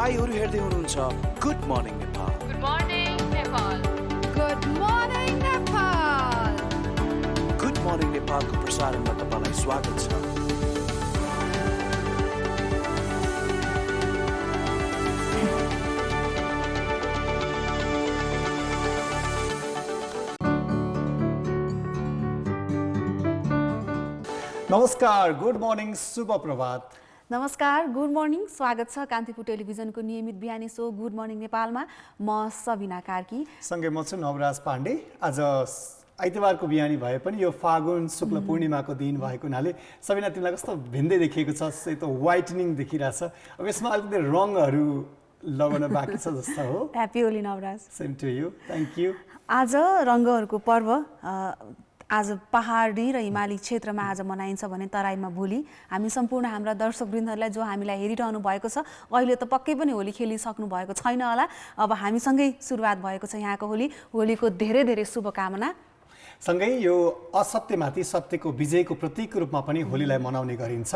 तपाईहरु हेर्दै हुनुहुन्छ good morning Nepal. Good morning Nepal. Good morning Nepal. Good morning नेपालको प्रसारणमा तपाईलाई स्वागत छ। नमस्कार, गुड मर्निङ, शुभ प्रभात। नमस्कार, गुड मर्निङ, स्वागत छ कान्तिपुर टेलिभिजनको नियमित बिहानी शो गुड मर्निङ नेपालमा। म सबिना कार्की सँगै म छु नवराज पाण्डे। आज आइतबारको बिहानी भए पनि यो फागुन शुक्ल पूर्णिमाको दिन भएको हुनाले सबिना तिमीलाई कस्तो भिन्दै देखिएको छ, त वाइटनिङ देखिरहेछ। अब यसमा अलिकति रङहरू लगाउन बाँकी छ जस्तो हो। Happy Holi Navraj. Same to you, thank you. आज रङ्गहरूको पर्व आज पहाडी र हिमाली क्षेत्रमा आज मनाइन्छ भने तराईमा भोलि। हामी सम्पूर्ण हाम्रा दर्शकवृन्दहरूलाई जो हामीलाई हेरिरहनु भएको छ, अहिले त पक्कै पनि होली खेलिसक्नु भएको छैन होला। अब हामीसँगै सुरुवात भएको छ यहाँको होलीको धेरै धेरै शुभकामना। सँगै यो असत्यमाथि सत्यको विजयको प्रतीकको रूपमा पनि होलीलाई मनाउने गरिन्छ।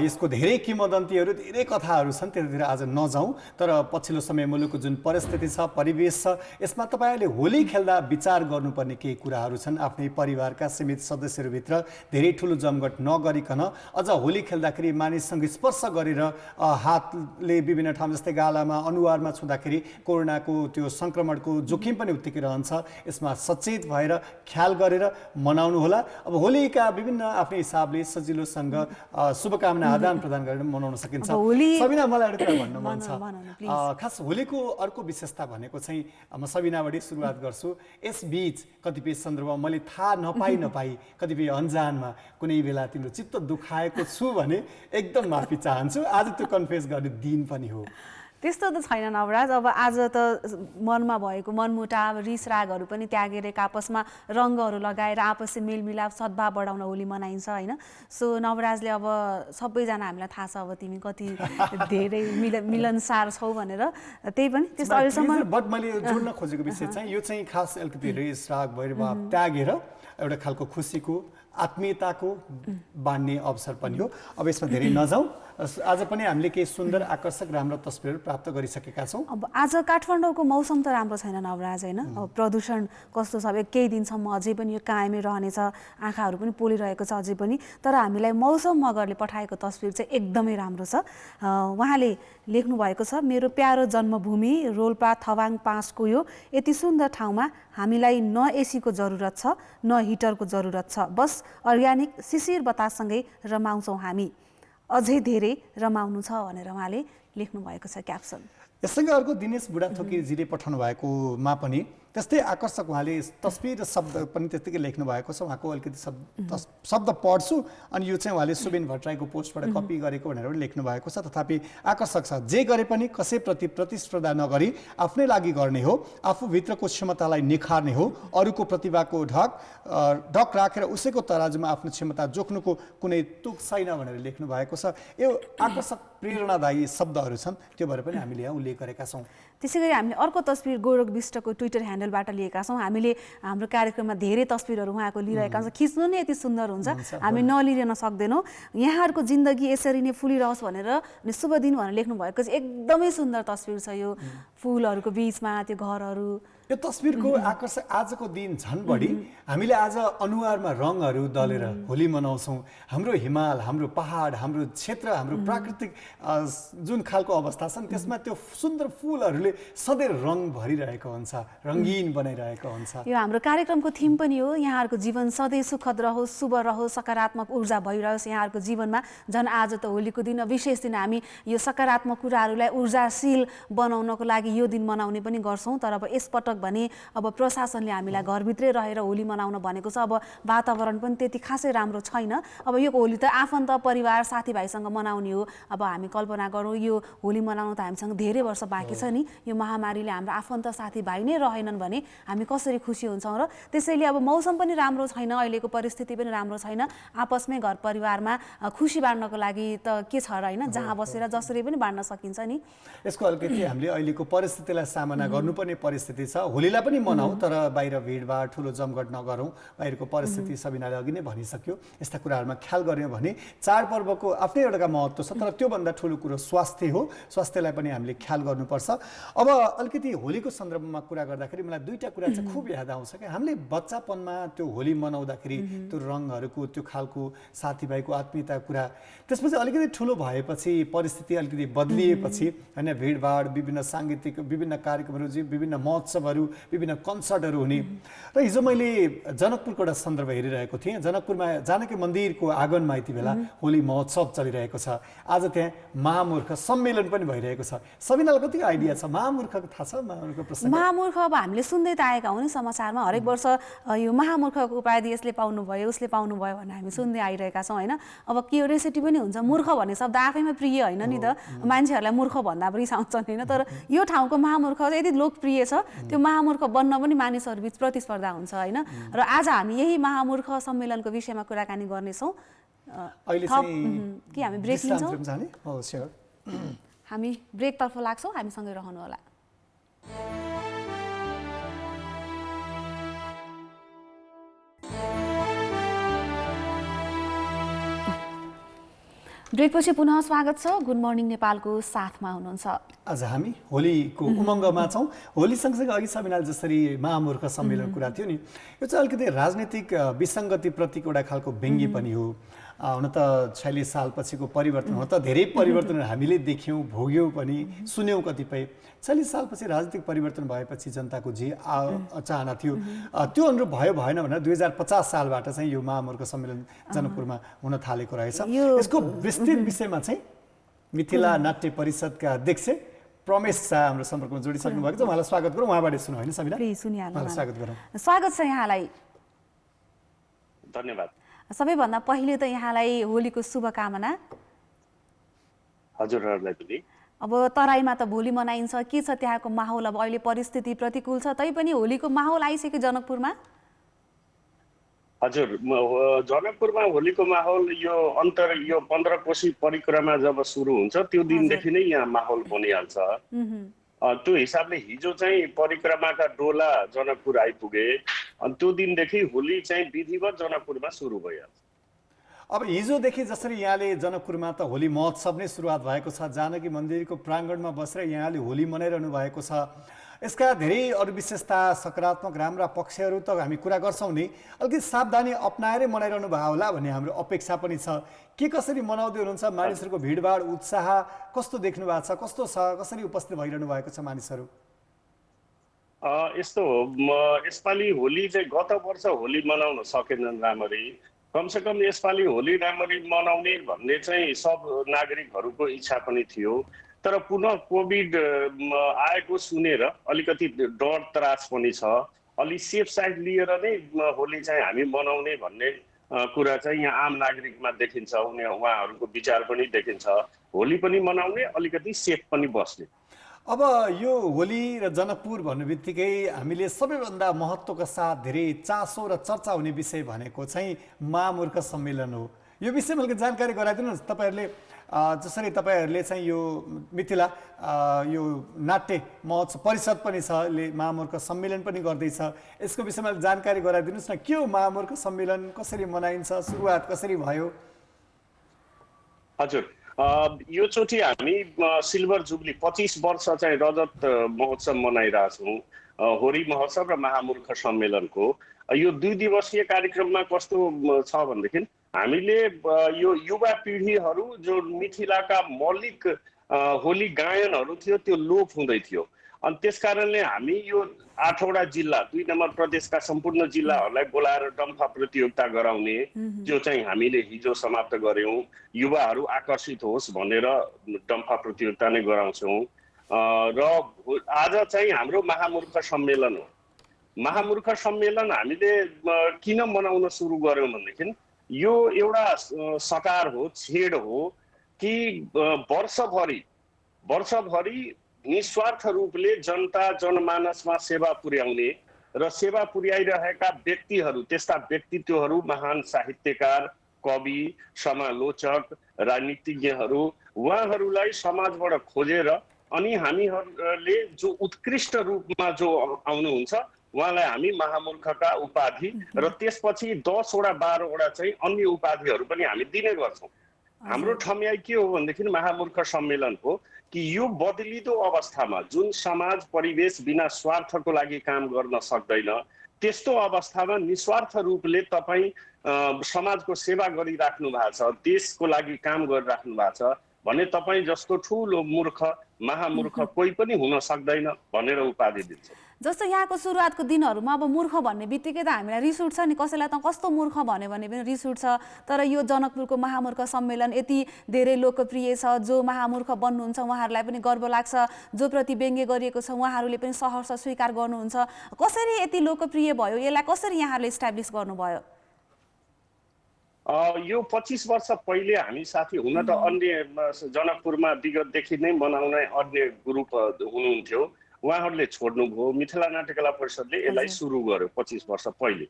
यसको धेरै किंवदन्तीहरू, धेरै कथाहरू छन्, त्यतातिर आज नजाउँ। तर पछिल्लो समय मुलुकको जुन परिस्थिति छ, परिवेश छ, यसमा तपाईँहरूले होली खेल्दा विचार गर्नुपर्ने केही कुराहरू छन्। आफ्नै परिवारका सीमित सदस्यहरूभित्र धेरै ठुलो जमघट नगरिकन अझ होली खेल्दाखेरि मानिससँग स्पर्श गरेर हातले विभिन्न ठाउँ जस्तै गालामा, अनुहारमा छुँदाखेरि कोरोनाको त्यो सङ्क्रमणको जोखिम पनि उत्तिकै रहन्छ। यसमा सचेत भएर ख्याल गरेर मनाउनु होला। अब होलीका विभिन्न आफ्नै हिसाबले सजिलोसँग शुभकामना आदान प्रदान गरेर मनाउन सकिन्छ। सबिना, मलाई एउटा कुरा भन्नु मन छ। खास होलीको अर्को विशेषता भनेको चाहिँ म सबिनाबाटै सुरुवात गर्छु। यसबीच कतिपय सन्दर्भमा मैले थाहा नपाई कतिपय अन्जानमा कुनै बेला तिम्रो चित्त दुखाएको छु भने एकदम माफी चाहन्छु। आज त्यो कन्फेस गर्ने दिन पनि हो। त्यस्तो त छैन नवराज। अब आज त मनमा भएको मनमुटाव, रिस रागहरू पनि त्यागेर आपसमा रङ्गहरू लगाएर आपसी मेलमिलाप, सद्भाव बढाउन होली मनाइन्छ होइन। सो नवराजले अब सबैजना हामीलाई थाहा छ अब तिमी कति धेरै मिलनसार छौ भनेर। त्यही पनि त्यस्तो अहिलेसम्म। बट मैले जोड्न खोजेको विषय चाहिँ यो चाहिँ खास अलिकति रिस राग भैरभाव त्यागेर एउटा खालको खुसीको, आत्मीयताको बाँड्ने अवसर पनि हो। अब यसमा धेरै नजाउँ। आज पनि हामीले केही सुन्दर, आकर्षक, राम्रो तस्बिरहरू प्राप्त गरिसकेका छौँ। अब आज काठमाडौँको मौसम त राम्रो छैन नवराज होइन। अब प्रदूषण कस्तो छ, अब केही दिनसम्म अझै पनि यो कायमै रहनेछ, आँखाहरू पनि पोलिरहेको छ अझै पनि। तर हामीलाई मौसम मगरले पठाएको तस्बिर चाहिँ एकदमै राम्रो छ। उहाँले लेख्नु भएको छ, मेरो प्यारो जन्मभूमि रोल्पा थवाङ पाँचको यो यति सुन्दर ठाउँमा हामीलाई न एसीको जरुरत छ न हिटरको जरुरत छ, बस अर्ग्यानिक शिशिर बताससँगै रमाउँछौँ हामी, अझै धेरै रमाउनु छ भनेर उहाँले लेख्नु भएको छ क्याप्सन। यससँगै अर्को दिनेश बुढाथोकीजीले पठाउनु भएकोमा पनि त्यस्तै आकर्षक उहाँले तस्बिर र शब्द पनि त्यत्तिकै लेख्नु भएको छ। उहाँको अलिकति शब्द पढ्छु अनि यो चाहिँ उहाँले सुबिन भट्टराईको पोस्टबाट कपी गरेको भनेर पनि लेख्नु भएको छ। तथापि आकर्षक छ। जे गरे पनि कसैप्रति प्रतिस्पर्धा नगरी आफ्नै लागि गर्ने हो, आफूभित्रको क्षमतालाई निखार्ने हो, अरूको प्रतिभाको ढक राखेर उसैको तराजुमा आफ्नो क्षमता जोख्नुको कुनै तुक छैन भनेर लेख्नु भएको छ। यो आकर्षक प्रेरणादायी शब्दहरू छन्, त्यो भएर पनि हामीले यहाँ उल्लेख गरेका छौँ। त्यसै गरी हामीले अर्को तस्बिर गौरव विष्टको ट्विटर ह्यान्डलबाट लिएका छौँ। हामीले हाम्रो कार्यक्रममा धेरै तस्बिरहरू उहाँको लिइरहेका छौँ। खिच्नु नै यति सुन्दर हुन्छ, हामी नलिन सक्दैनौँ। यहाँहरूको जिन्दगी यसरी नै फुलिरहोस् भनेर अनि शुभ दिन भनेर लेख्नु भएको चाहिँ एकदमै सुन्दर तस्बिर छ। यो फुलहरूको बिचमा त्यो घरहरू, यो तस्बिरको आकर्षक आजको दिन झन् बढी। हामीले आज अनुहारमा रङहरू दलेर होली मनाउँछौँ। हाम्रो हिमाल, हाम्रो पहाड, हाम्रो क्षेत्र, हाम्रो प्राकृतिक जुन खालको अवस्था छ त्यसमा त्यो सुन्दर फुलहरूले सधैँ रङ भरिरहेको हुन्छ, रङ्गीन बनाइरहेको हुन्छ। यो हाम्रो कार्यक्रमको थिम पनि हो, यहाँहरूको जीवन सधैँ सुखद रहोस्, शुभ रहोस्, सकारात्मक ऊर्जा भइरहोस् यहाँहरूको जीवनमा। झन् आज त होलीको दिन, विशेष दिन, हामी यो सकारात्मक कुराहरूलाई ऊर्जाशील बनाउनको लागि यो दिन मनाउने पनि गर्छौँ। तर अब यसपटक भने अब प्रशासनले हामीलाई घरभित्रै रहेर होली मनाउन भनेको छ। अब वातावरण पनि त्यति खासै राम्रो छैन। अब यो होली त आफन्त, परिवार, साथीभाइसँग मनाउने हो। अब हामी कल्पना गरौँ यो होली मनाउनु त हामीसँग धेरै वर्ष बाँकी छ नि। यो महामारीले हाम्रो आफन्त साथीभाइ नै रहेनन् भने हामी कसरी खुसी हुन्छौँ र? त्यसैले अब मौसम पनि राम्रो छैन, अहिलेको परिस्थिति पनि राम्रो छैन। आपसमै घर परिवारमा खुसी बाँड्नको लागि त के छ र होइन, जहाँ बसेर जसरी पनि बाँड्न सकिन्छ नि। यसको अलिकति हामीले अहिलेको परिस्थितिलाई सामना गर्नुपर्ने परिस्थिति छ। होलीलाई पनि मनाऊ तर बाहिर भिडभाड ठुलो जमघट नगरौँ, बाहिरको परिस्थिति सबिनाले अघि नै भनिसक्यो, यस्ता कुराहरूमा ख्याल गर्यौँ भने चाडपर्वको आफ्नै एउटा महत्त्व छ, तर त्योभन्दा ठुलो कुरो स्वास्थ्य हो। स्वास्थ्यलाई पनि हामीले ख्याल गर्नुपर्छ। अब अलिकति होलीको सन्दर्भमा कुरा गर्दाखेरि मलाई दुईवटा कुरा चाहिँ खुब याद आउँछ कि हामीले बच्चापनमा त्यो होली मनाउँदाखेरि त्यो रङहरूको त्यो खालको साथीभाइको आत्मीयताको कुरा, त्यसपछि अलिकति ठुलो भएपछि परिस्थिति अलिकति बदलिएपछि होइन, भिडभाड, विभिन्न साङ्गीतिक विभिन्न कार्यक्रमहरू, विभिन्न महोत्सवहरू, विभिन्न कन्सर्टहरू हुने र हिजो मैले जनकपुरको एउटा सन्दर्भ हेरिरहेको थिएँ। जनकपुरमा जानकी मन्दिरको आँगनमा यति बेला होली महोत्सव चलिरहेको छ। आज त्यहाँ महामूर्ख सम्मेलन पनि भइरहेको छ। सबिनालाई कतिको आइडिया छ महामूर्खको? थाहा छ महामूर्ख प्रसङ्ग? महामूर्ख अब हामीले सुन्दै त आएका हौँ नि समाचारमा, हरेक वर्ष यो महामूर्खको उपाधि यसले पाउनुभयो उसले पाउनुभयो भनेर हामी सुन्दै आइरहेका छौँ होइन। अब क्युरियोसिटी पनि हुन्छ। मूर्ख भन्ने शब्द आफैमा प्रिय होइन नि त, मान्छेहरूलाई मूर्ख भन्दा पनि रिसाउँछन् होइन। तर यो ठाउँको महामूर्ख यति लोकप्रिय छ, त्यो महामूर्ख बन्न पनि मानिसहरू बिच प्रतिस्पर्धा हुन्छ होइन। र आज हामी यही महामूर्ख सम्मेलनको विषयमा कुराकानी गर्नेछौँ। कि हामी ब्रेक लिन्छौँ? हामी ब्रेकतर्फ लाग्छौँ, हामीसँगै रहनुहोला। ब्रेकपछि पुनः स्वागत छ। गुड मर्निङ नेपालको साथमा हुनुहुन्छ। आज हामी होलीको उमङ्गमा छौँ। होली सँगसँगै अघि सबिनाले जसरी महामूर्ख सम्मेलन कुरा थियो नि, यो चाहिँ अलिकति राजनीतिक विसङ्गतिप्रतिको एउटा खालको व्यङ्ग्य पनि हो। हुन त 46 सालपछिको परिवर्तन, हुन त धेरै परिवर्तनहरू हामीले देख्यौँ, भोग्यौँ पनि, सुन्यौँ कतिपय। 40 सालपछि राजनीतिक परिवर्तन भएपछि जनताको जे चाहना थियो त्यो अनुरूप भयो भएन भनेर 2050 सालबाट चाहिँ यो महामूर्ख सम्मेलन जनकपुरमा हुन थालेको रहेछ। यसको विस्तृत विषयमा चाहिँ मिथिला नाट्य परिषदका अध्यक्ष प्रमेश शाह हाम्रो सम्पर्कमा जोडिसक्नु भएको छ। उहाँलाई स्वागत गरौँ, उहाँबाट सुनौँ होइन सबिना? उहाँलाई स्वागत गरौँ। स्वागत छ यहाँलाई। धन्यवाद। सबैभन्दा पहिले त यहाँलाई होलीको शुभकामना। हजुरहरूलाई पनि। अब तराईमा त भोलि मनाइन्छ, के छ त्यहाँको माहौल? अब अहिले परिस्थिति प्रतिकूल छ तैपनि होलीको माहौल आइसक्यो जनकपुरमा? हजुर, जनकपुरमा होलीको माहौल यो 15 कोशी परिक्रमा जब सुरु हुन्छ त्यो दिनदेखि नै यहाँ माहौल बनिहाल्छ। त्यो हिसाबले हिजो चाहिँ परिक्रमाका डोला जनकपुर आइपुगे अनि त्यो दिनदेखि होली चाहिँ विधिवत जनकपुरमा सुरु भइहाल्छ। अब हिजोदेखि जसरी यहाँले जनकपुरमा त होली महोत्सव नै सुरुवात भएको छ, जानकी मन्दिरको प्राङ्गणमा बसेर यहाँले होली मनाइरहनु भएको छ। यसका धेरै अरू विशेषता, सकारात्मक राम्रा पक्षहरू त हामी कुरा गर्छौँ नि, अलिकति सावधानी अपनाएरै मनाइरहनु भयो होला भन्ने हाम्रो अपेक्षा पनि छ। के कसरी मनाउँदै हुनुहुन्छ? मानिसहरूको भिडभाड उत्साह कस्तो देख्नु भएको छ? कस्तो छ? कसरी उपस्थित भइरहनु भएको छ मानिसहरू? यस्तो हो, यसपालि होली चाहिँ गत वर्ष होली मनाउन सकेनन् राम्ररी। कमसेकम यसपालि होली राम्ररी मनाउने भन्ने चाहिँ सब नागरिकहरूको इच्छा पनि थियो। तर पुनः कोभिड आएको सुनेर अलिकति डर त्रास पनि छ। अलि सेफ साइड लिएर नै होली चाहिँ हामी मनाउने भन्ने कुरा चाहिँ यहाँ आम नागरिकमा देखिन्छ। उहाँहरूको विचार पनि देखिन्छ, होली पनि मनाउने, अलिकति सेफ पनि बस्ने। अब यो होली र जनकपुर भन्ने बित्तिकै हामीले सबैभन्दा महत्त्वका साथ धेरै चासो र चर्चा हुने विषय भनेको चाहिँ महामूर्ख सम्मेलन हो। यो विषयमा अलिकति जानकारी गराइदिनुहोस्। तपाईँहरूले जसरी तपाईँहरूले चाहिँ यो मिथिला यो नाट्य महोत्सव परिषद पनि छ, महामूर्ख सम्मेलन पनि गर्दैछ, यसको विषयमा जानकारी गराइदिनुहोस् न। के हो महामूर्ख सम्मेलन? कसरी मनाइन्छ? सुरुवात कसरी भयो? हजुर, यो चोटि हामी सिल्भर जुब्ली 25 वर्ष चाहिँ रजत महोत्सव मनाइरहेछौँ, होली महोत्सव र महामूर्ख सम्मेलनको। यो 2 दिवसीय कार्यक्रममा कस्तो छ भनेदेखि हामीले यो युवा पिँढीहरू जो मिथिलाका मौलिक होली गायनहरू थियो त्यो लोप हुँदै थियो। अनि त्यसकारणले हामी यो 8वटा जिल्ला 2 नम्बर प्रदेशका सम्पूर्ण जिल्लाहरूलाई बोलाएर डम्फा प्रतियोगिता गराउने जो चाहिँ हामीले हिजो समाप्त गर्यौँ। युवाहरू आकर्षित होस् भनेर डम्फा प्रतियोगिता नै गराउँछौँ। र आज चाहिँ हाम्रो महामूर्ख सम्मेलन हो। महामूर्ख सम्मेलन हामीले किन मनाउन सुरु गर्यौँ भनेदेखि यो एउटा सकार हो, छेड हो कि वर्षभरि निस्वार्थ रूपले जनता जनमानसमा सेवा पुर्याउने र सेवा पुर्याइरहेका व्यक्तिहरू, त्यस्ता व्यक्तित्वहरू, महान साहित्यकार, कवि, समालोचक, राजनीतिज्ञहरू, उहाँहरूलाई समाजबाट खोजेर अनि हामीहरूले जो उत्कृष्ट रूपमा जो आउनुहुन्छ उहाँलाई हामी महामूर्खका उपाधि र त्यसपछि 10 वटा 12 वटा चाहिँ अन्य उपाधिहरू पनि हामी दिने गर्छौँ। हाम्रो ठम्याइ के हो भनेदेखि महामूर्ख सम्मेलनको कि यो बदलिदो अवस्थामा जुन समाज परिवेश बिना स्वार्थको लागि काम गर्न सक्दैन, त्यस्तो अवस्थामा निस्वार्थ रूपले तपाईँ समाजको सेवा गरिराख्नु भएको छ, देशको लागि काम गरिराख्नु भएको छ भने तपाईँ जस्तो ठुलो मूर्ख महामूर्ख कोही पनि हुन सक्दैन भनेर उपाधि दिन्छ। जस्तो यहाँको सुरुवातको दिनहरूमा अब मूर्ख भन्ने बित्तिकै त हामीलाई रिस उठ्छ नि, कसैलाई त कस्तो मूर्ख भन्यो भने पनि रिस उठ्छ। तर यो जनकपुरको महामूर्ख सम्मेलन यति धेरै लोकप्रिय छ, जो महामूर्ख बन्नुहुन्छ उहाँहरूलाई पनि गर्व लाग्छ, जो प्रति व्यङ्ग्य गरिएको छ उहाँहरूले पनि सहर्ष स्वीकार गर्नुहुन्छ। कसरी यति लोकप्रिय भयो, यसलाई कसरी यहाँहरूले इस्टाब्लिस गर्नुभयो? यो 25 वर्ष पहिले हामी साथी हुन त अन्य जनकपुरमा विगतदेखि नै मनाउने अन्य ग्रुप हुनुहुन्थ्यो, उहाँहरूले छोड्नुभयो। मिथिला नाट्यकला परिषदले यसलाई सुरु गर्यो 25 वर्ष पहिले।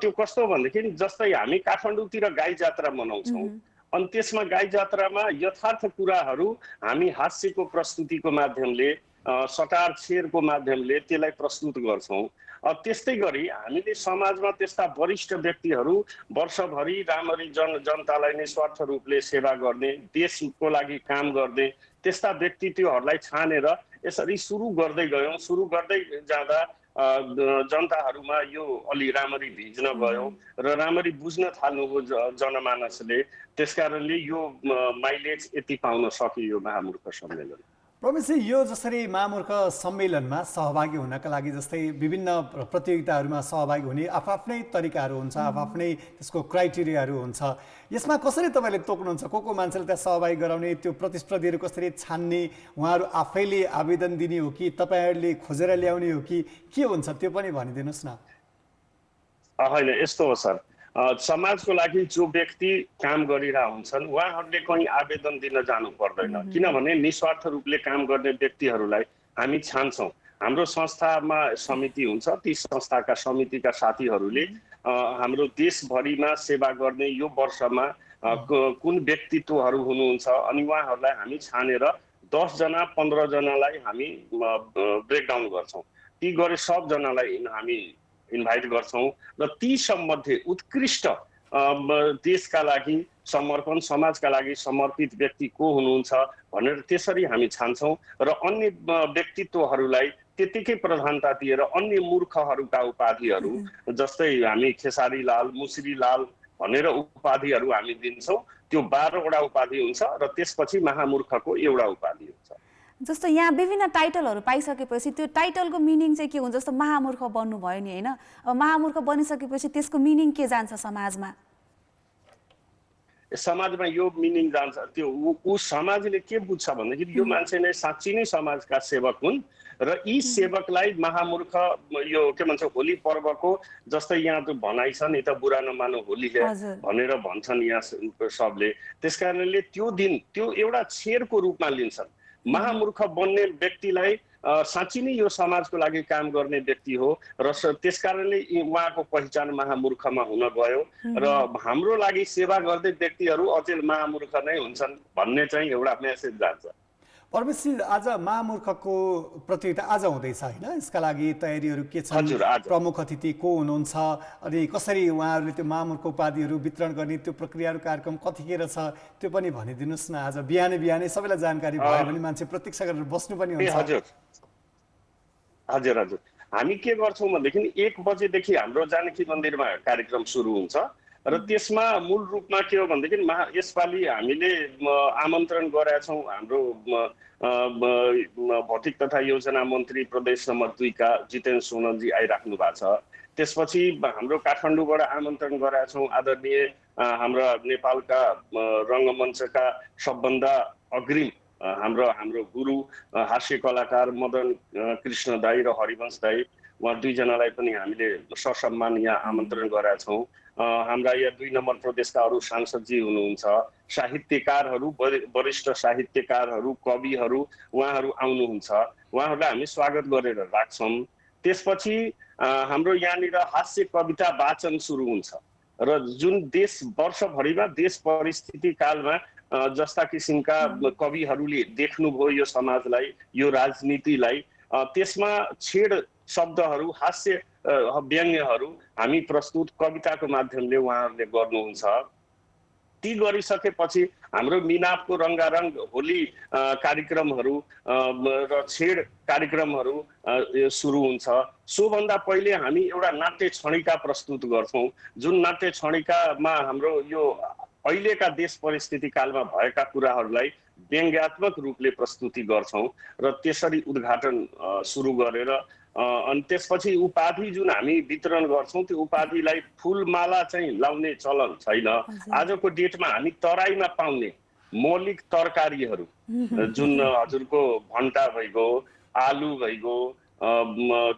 त्यो कस्तो भनेदेखि जस्तै हामी काठमाडौँतिर गाई जात्रा मनाउँछौँ, अनि त्यसमा गाई जात्रामा यथार्थ कुराहरू हामी हास्यको प्रस्तुतिको माध्यमले सटार छेरको माध्यमले त्यसलाई प्रस्तुत गर्छौँ। त्यस्तै गरी हामीले समाजमा त्यस्ता वरिष्ठ व्यक्तिहरू वर्षभरि राम्ररी जनतालाई निस्वार्थ रूपले सेवा गर्ने, देशको लागि काम गर्ने त्यस्ता व्यक्तित्वहरूलाई छानेर यसरी सुरु गर्दै गयौँ। सुरु गर्दै जाँदा जनताहरूमा यो अलि राम्ररी भिज्न गयो र राम्ररी बुझ्न थाल्नुभयो जनमानसले। त्यसकारणले यो माइलेज यति पाउन सक्यो यो महामूर्ख सम्मेलन। रमेशजी, यो जसरी महामूर्ख सम्मेलनमा सहभागी हुनका लागि जस्तै विभिन्न प्रतियोगिताहरूमा सहभागी हुने आफ्नै तरिकाहरू हुन्छ, आफ्नै त्यसको क्राइटेरियाहरू हुन्छ, यसमा कसरी तपाईँले तोक्नुहुन्छ? को मान्छेले त्यहाँ सहभागी गराउने, त्यो प्रतिस्पर्धीहरू कसरी छान्ने, उहाँहरू आफैले आवेदन दिने हो कि तपाईँहरूले खोजेर ल्याउने हो कि के हुन्छ, त्यो पनि भनिदिनुहोस् न। होइन, यस्तो हो सर, समाजको लागि जो व्यक्ति काम गरिरहेका हुन्छन् उहाँहरूले कहीँ आवेदन दिन जानु पर्दैन, किनभने निस्वार्थ रूपले काम गर्ने व्यक्तिहरूलाई हामी छान्छौँ। हाम्रो संस्थामा समिति हुन्छ, ती संस्थाका समितिका साथीहरूले हाम्रो देशभरिमा सेवा गर्ने यो वर्षमा कुन व्यक्तित्वहरू हुनुहुन्छ अनि उहाँहरूलाई हामी छानेर 10 जना 15 जनालाई हामी ब्रेकडाउन गर्छौँ। ती गरे सबजनालाई हामी इन्भाइट गर्छौँ र ती सम्बन्धी उत्कृष्ट देशका लागि समर्पण, समाजका लागि समर्पित व्यक्ति को हुनुहुन्छ भनेर त्यसरी हामी छान्छौँ र अन्य व्यक्तित्वहरूलाई त्यतिकै प्रधानता दिएर अन्य मूर्खहरूका उपाधिहरू जस्तै हामी खेसारी लाल, मुसरी लाल भनेर उपाधिहरू हामी दिन्छौँ। त्यो 12 वटा उपाधि हुन्छ र त्यसपछि महामूर्खको एउटा उपाधि हुन्छ। जस्तो यहाँ विभिन्न टाइटलहरू पाइसकेपछि त्यो टाइटलको मिनिङ चाहिँ के हुन्छ? जस्तो महामूर्ख बन्नुभयो नि होइन, अब महामूर्ख बनिसकेपछि त्यसको मिनिङ के जान्छ समाजमा? समाजमा यो मिनिङ जान्छ, त्यो ऊ समाजले के बुझ्छ भनेदेखि यो मान्छे नै साँच्ची नै समाजका सेवक हुन् र यी सेवकलाई महामूर्ख यो के भन्छ होली पर्वको जस्तै यहाँ त भनाइ छ नि त बुरा नमानो होलीले भनेर भन्छन् यहाँ सबले। त्यसकारणले त्यो दिन त्यो एउटा छेरको रूपमा लिन्छन्। महामूर्ख बन्ने व्यक्तिलाई साँच्ची नै यो समाजको लागि काम गर्ने व्यक्ति हो र त्यसकारणले उहाँको पहिचान महामूर्खमा हुन गयो र हाम्रो लागि सेवा गर्ने व्यक्तिहरू अचेल महामूर्ख नै हुन्छन् भन्ने चाहिँ एउटा मेसेज जान्छ। परमेशजी, आज महामूर्खको प्रतियोगिता आज हुँदैछ होइन, यसका लागि तयारीहरू के छन्? प्रमुख अतिथि को हुनुहुन्छ अनि कसरी उहाँहरूले त्यो महामूर्ख उपाधिहरू वितरण गर्ने त्यो प्रक्रियाहरू कार्यक्रम कतिखेर छ त्यो पनि भनिदिनुहोस् न। आज बिहानै सबैलाई जानकारी भयो भने मान्छे प्रतीक्षा गरेर बस्नु पनि हुन्छ। हजुर हजुर हजुर हामी के गर्छौँ भनेदेखि 1 बजेदेखि हाम्रो जानकी मन्दिरमा कार्यक्रम सुरु हुन्छ र त्यसमा मूल रूपमा के हो भनेदेखि यसपालि हामीले आमन्त्रण गरेका छौँ हाम्रो भौतिक तथा योजना मन्त्री प्रदेश नम्बर 2 का जितेन्द्र सोनलजी आइराख्नु भएको छ। त्यसपछि हाम्रो काठमाडौँबाट आमन्त्रण गरेका छौँ आदरणीय हाम्रा नेपालका रङ्गमञ्चका सबभन्दा अग्रिम हाम्रो गुरु हास्य कलाकार मदन कृष्ण दाई र हरिवंश दाई, उहाँ 2 जनालाई पनि हामीले ससम्मान यहाँ आमन्त्रण गरेका छौँ। हाम्रा यहाँ 2 नम्बर प्रदेशका अरू सांसदजी हुनुहुन्छ, साहित्यकारहरू, वरिष्ठ साहित्यकारहरू, कविहरू उहाँहरू आउनुहुन्छ, उहाँहरूलाई हामी स्वागत गरेर राख्छौँ। त्यसपछि हाम्रो यहाँनिर हास्य कविता वाचन सुरु हुन्छ र जुन देश वर्षभरिमा देश परिस्थिति कालमा जस्ता किसिमका कविहरूले देख्नुभयो यो समाजलाई, यो राजनीतिलाई, त्यसमा छेड शब्दहरू, हास्य व्यङ्ग्यहरू हामी प्रस्तुत कविताको माध्यमले उहाँहरूले गर्नुहुन्छ। ती गरिसकेपछि हाम्रो मिनापको रङ्गारङ होली कार्यक्रमहरू र छेड कार्यक्रमहरू सुरु हुन्छ। सोभन्दा पहिले हामी एउटा नाट्य क्षणिका प्रस्तुत गर्छौँ, जुन नाट्य क्षणिकामा हाम्रो यो अहिलेका देश परिस्थिति कालमा भएका कुराहरूलाई व्यङ्ग्यात्मक रूपले प्रस्तुति गर्छौँ र त्यसरी उद्घाटन सुरु गरेर अनि त्यसपछि उपाधि जुन हामी वितरण गर्छौँ त्यो उपाधिलाई फुलमाला चाहिँ लाउने चलन छैन। आजको डेटमा हामी तराईमा पाउने मौलिक तरकारीहरू जुन हजुरको भन्टा भइगयो, आलु भइगयो,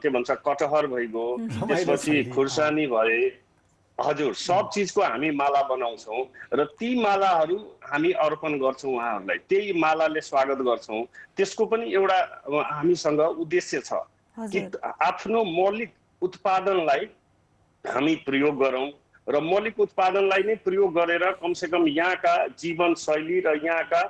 के भन्छ कटहर भइगयो, त्यसपछि खुर्सानी भए, हजुर सब चिजको हामी माला बनाउँछौँ र ती मालाहरू हामी अर्पण गर्छौँ उहाँहरूलाई। त्यही मालाले स्वागत गर्छौँ। त्यसको पनि एउटा हामीसँग उद्देश्य छ कि आफ्नो मौलिक उत्पादनलाई हामी प्रयोग गरौँ र मौलिक उत्पादनलाई नै प्रयोग गरेर कमसेकम यहाँका जीवनशैली र यहाँका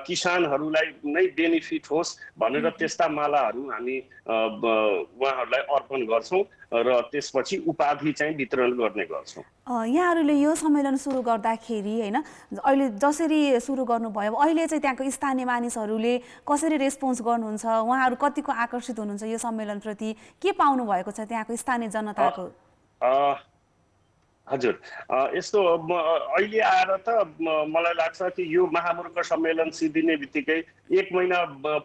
किसानहरूलाई नै बेनिफिट होस् भनेर त्यस्ता मालाहरू हामी उहाँहरूलाई अर्पण गर्छौँ र त्यसपछि उपाधि चाहिँ वितरण गर्ने गर्छौँ। यहाँहरूले यो सम्मेलन सुरु गर्दाखेरि होइन, अहिले जसरी सुरु गर्नुभयो, अहिले चाहिँ त्यहाँको स्थानीय मानिसहरूले कसरी रेस्पोन्स गर्नुहुन्छ, उहाँहरू कतिको आकर्षित हुनुहुन्छ यो सम्मेलनप्रति, के पाउनु भएको छ त्यहाँको स्थानीय जनताको? हजुर, यस्तो अहिले आएर त मलाई लाग्छ कि यो महामूर्ख सम्मेलन सिद्धिने बित्तिकै 1 महिना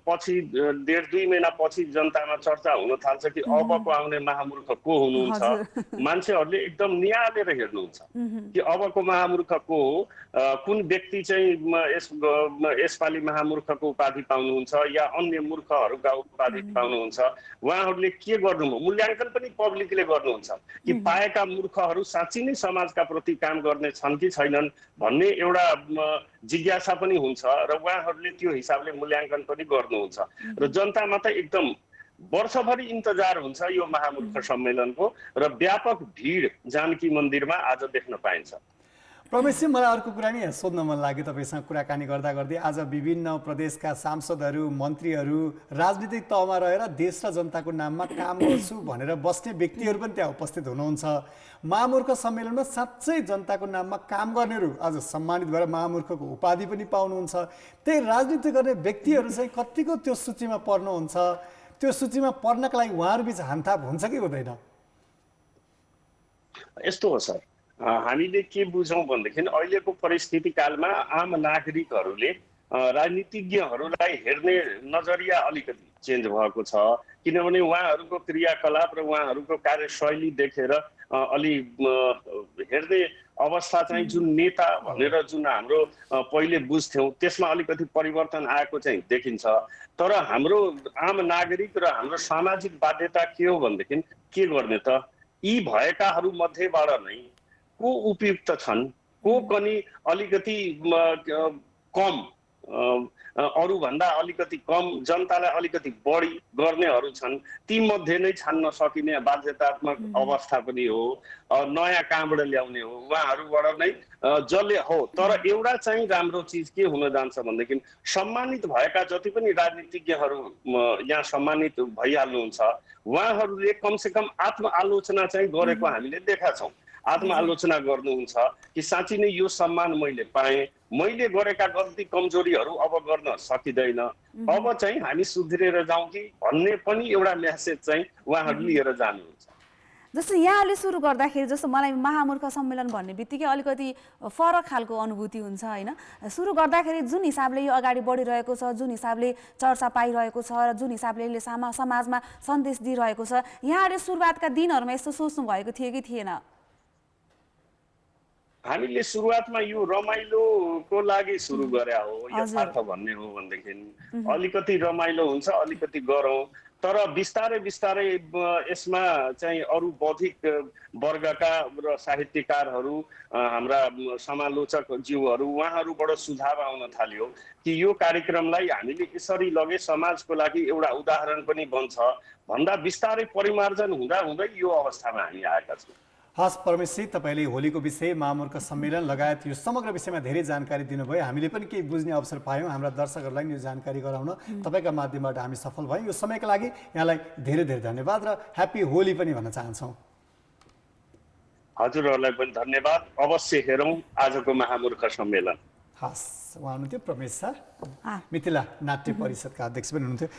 पछि, 1.5-2 महिना पछि जनतामा चर्चा हुन थाल्छ कि अबको आउने महामूर्ख को हुनुहुन्छ। मान्छेहरूले एकदम निहालेर हेर्नुहुन्छ कि अबको महामूर्ख को हो, कुन व्यक्ति चाहिँ यसपालि महामूर्खको उपाधि पाउनुहुन्छ या अन्य मूर्खहरूका उपाधि पाउनुहुन्छ। उहाँहरूले के गर्नुभयो मूल्याङ्कन पनि पब्लिकले गर्नुहुन्छ कि पाएका मूर्खहरू साँच्चै नै समाजका प्रति काम गर्ने छन् कि छैनन् भन्ने एउटा जिज्ञासा पनि हुन्छ र उहाँहरूले त्यो हिसाबले मूल्याङ्कन पनि गर्नुहुन्छ र जनतामा त एकदम वर्षभरि इन्तजार हुन्छ यो महामूर्ख सम्मेलनको र व्यापक भिड जानकी मन्दिरमा आज देख्न पाइन्छ। रमेशजी, मलाई अर्को कुरा नि सोध्न मन लाग्यो तपाईँसँग कुराकानी गर्दा गर्दै। आज विभिन्न प्रदेशका सांसदहरू, मन्त्रीहरू राजनीतिक तहमा रहेर देश र जनताको नाममा काम गर्छु भनेर बस्ने व्यक्तिहरू पनि त्यहाँ उपस्थित हुनुहुन्छ। महामूर्ख सम्मेलनमा साँच्चै जनताको नाममा काम गर्नेहरू आज सम्मानित भएर महामूर्खको उपाधि पनि पाउनुहुन्छ। त्यही राजनीति गर्ने व्यक्तिहरू चाहिँ कतिको त्यो सूचीमा पर्नुहुन्छ? त्यो सूचीमा पर्नका लागि उहाँहरूबिच हानथाप हुन्छ कि हुँदैन? यस्तो हो सर, हामीले के बुझौँ भनेदेखि अहिलेको परिस्थिति कालमा आम नागरिकहरूले राजनीतिज्ञहरूलाई हेर्ने नजरिया अलिकति चेन्ज भएको छ। किनभने उहाँहरूको क्रियाकलाप र उहाँहरूको कार्यशैली देखेर अलि हेर्ने अवस्था चाहिँ जुन नेता भनेर जुन हाम्रो पहिले बुझ्थ्यौँ त्यसमा अलिकति परिवर्तन आएको चाहिँ देखिन्छ। तर हाम्रो आम नागरिक र हाम्रो सामाजिक बाध्यता के हो भनेदेखि के गर्ने त, यी भएकाहरू मध्येबाट नै को उपयुक्त छन्, को पनि अलिकति कम, अरूभन्दा अलिकति कम, जनतालाई अलिकति बढी गर्नेहरू छन्, ती मध्ये नै छान्न सकिने बाध्यतात्मक अवस्था पनि हो। नयाँ कहाँबाट ल्याउने हो, उहाँहरूबाट नै जसले हो। तर एउटा चाहिँ राम्रो चिज के हुन जान्छ भनेदेखि सम्मानित भएका जति पनि राजनीतिज्ञहरू यहाँ सम्मानित भइहाल्नुहुन्छ, उहाँहरूले कमसेकम आत्मआलोचना चाहिँ गरेको हामीले देखा छौँ। आत्मआलोचना गर्नुहुन्छ कि साँच्चै नै यो सम्मान मैले पाएँ, मैले गरेका गल्ती कमजोरीहरू अब गर्न सकिँदैन, अब चाहिँ हामी सुध्रेर जाउँ कि भन्ने पनि एउटा मेसेज चाहिँ उहाँहरूले लिएर जानुहुन्छ। जस्तो यहाँले सुरु गर्दाखेरि जस्तो मलाई महामूर्ख सम्मेलन भन्ने बित्तिकै अलिकति फरक खालको अनुभूति हुन्छ होइन। सुरु गर्दाखेरि जुन हिसाबले यो अगाडि बढिरहेको छ, जुन हिसाबले चर्चा पाइरहेको छ र जुन हिसाबले यसले समाजमा सन्देश दिइरहेको छ, यहाँले सुरुवातका दिनहरूमा यस्तो सोच्नु भएको थियो कि थिएन? हामीले सुरुवातमा यो रमाइलोको लागि सुरु गरे हो, यथार्थ भन्ने हो भनेदेखि अलिकति रमाइलो हुन्छ, अलिकति गरौँ। तर बिस्तारै बिस्तारै यसमा चाहिँ अरू बौद्धिक वर्गका र साहित्यकारहरू, हाम्रा समालोचक ज्यूहरू, उहाँहरूबाट सुझाव आउन थाल्यो कि यो कार्यक्रमलाई हामीले यसरी लगे समाजको लागि एउटा उदाहरण पनि बन्छ भन्दा बिस्तारै परिमार्जन हुँदा हुँदै यो अवस्थामा हामी आएका छौँ। हस् परमेश्वरी, तपाईँले होलीको विषय, महामूर्ख सम्मेलन लगायत यो समग्र विषयमा धेरै जानकारी दिनुभयो। हामीले पनि केही बुझ्ने अवसर पायौँ। हाम्रा दर्शकहरूलाई यो जानकारी गराउन तपाईँका माध्यमबाट हामी सफल भयौँ। यो समयका लागि यहाँलाई धेरै धेरै धन्यवाद र ह्याप्पी होली पनि भन्न चाहन्छौँ। हजुरहरूलाई पनि धन्यवाद। अवश्य हेरौँ आजको महामूर्ख सम्मेलन। हस्, उहाँ हुनुहुन्थ्यो प्रमेश सर, हाँ। मिथिला नाट्य परिषदका अध्यक्ष पनि हुनुहुन्थ्यो।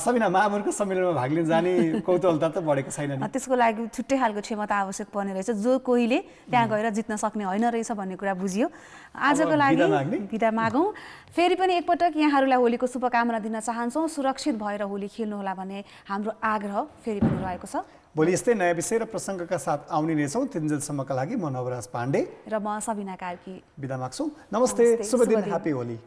सबिना, महामूर्ख सम्मेलनमा भाग लिन जाने कौतूहलता त बढेको छैन नि? त्यसको लागि छुट्टै खालको क्षमता आवश्यक पर्ने रहेछ, जो कोहीले त्यहाँ गएर जित्न सक्ने होइन रहेछ भन्ने कुरा बुझियो। आजको लागि बिदा मागौँ। फेरि पनि एकपटक यहाँहरूलाई होलीको शुभकामना दिन चाहन्छौँ। सुरक्षित भएर होली खेल्नुहोला भन्ने हाम्रो आग्रह फेरि पनि रहेको छ। भोलि यस्तै नयाँ विषय र प्रसङ्गका साथ आउने नै छौँ। तिनजेलसम्मका लागि म नवराज पाण्डे र म सबिना कार्की बिदा माग्छु। नमस्ते, शुभ दिन, ह्याप्पी होली।